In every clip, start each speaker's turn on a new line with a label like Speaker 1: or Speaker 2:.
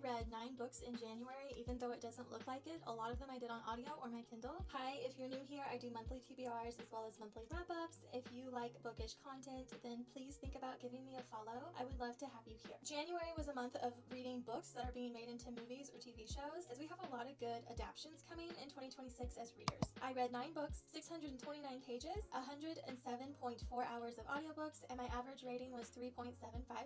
Speaker 1: read 9 books in January, even though it doesn't look like it. A lot of them I did on audio or my Kindle. Hi, if you're new here, I do monthly TBRs as well as monthly wrap-ups. If you like bookish content, then please think about giving me a follow. I would love to have you here. January was a month of reading books that are being made into movies or TV shows, as we have a lot of good adaptations coming in 2026 as readers. I read 9 books, 629 pages, 107.4 hours of audiobooks, and my average rating was 3.75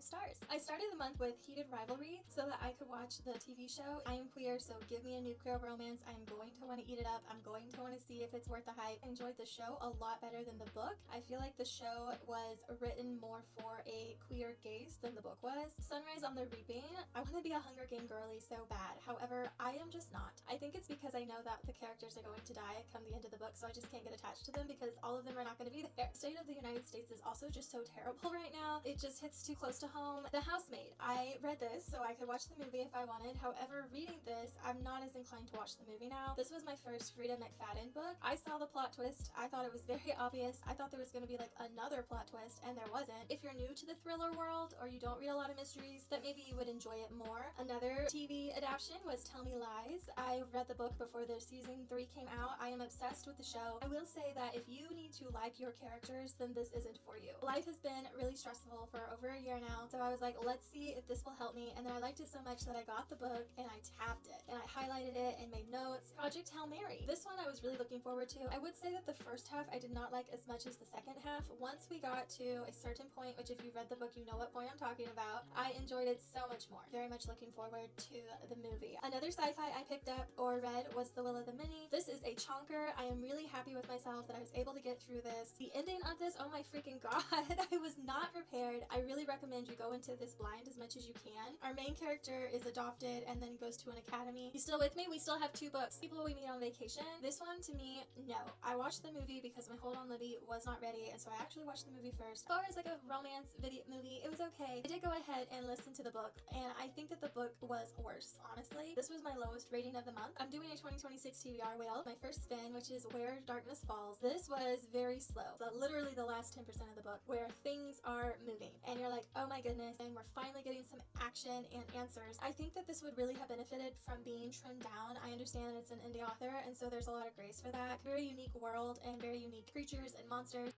Speaker 1: stars. I started the month with Heated Rivalry so that I could watch the TV show. I am queer, so give me a new queer romance. I am going to want to eat it up. I'm going to want to see if it's worth the hype. I enjoyed the show a lot better than the book. I feel like the show was written more for a queer gaze than the book was. Sunrise on the Reaping. I want to be a Hunger Game girly so bad. However, I am just not. I think it's because I know that the characters are going to die come the end of the book, so I just can't get attached to them because all of them are not going to be there. The state of the United States is also just so terrible right now. It just hits too close to home. The Housemaid. I read this so I could watch the movie if I wanted. However, reading this, I'm not as inclined to watch the movie now. This was my first Frida McFadden book. I saw the plot twist. I thought it was very obvious. I thought there was going to be like another plot twist, and there wasn't. If you're new to the thriller world or you don't read a lot of mysteries, then maybe you would enjoy it more. Another TV adaptation was Tell Me Lies. I read the book before the season 3 came out. I am obsessed with the show. I will say that if you need to like your characters, then this isn't for you. Life has been really stressful for over a year now, so I was like, let's see if this will help me. And then I liked it so much that I got the book and I tabbed it and I highlighted it and made notes. Project Hail Mary. This one I was really looking forward to. I would say that the first half I did not like as much as the second half. Once we got to a certain point, which if you've read the book you know what point I'm talking about, I enjoyed it so much more. Very much looking forward to the movie. Another sci-fi I picked up or read was The Will of the Many. This is a chonker. I am really happy with myself that I was able to get through this. The ending of this, oh my freaking god, I was not prepared. I really recommend you go into this blind as much as you can. Our main character is adopted and then goes to an academy. You still with me? We still have 2 books. People we meet on vacation. This one, to me, no. I watched the movie because my hold on Libby was not ready, and so I actually watched the movie first. As far as like a romance video movie, it was okay. I did go ahead and listen to the book, and I think that the book was worse, honestly. This was my lowest rating of the month. I'm doing a 2026 TBR whale. My first spin, which is Where Darkness Falls. This was very slow. Literally the last 10% of the book where things are moving and you're like, oh my goodness, and we're finally getting some action and answers. I think that this would really have benefited from being trimmed down. I understand that it's an indie author, and so there's a lot of grace for that. Very unique world and very unique creatures and monsters.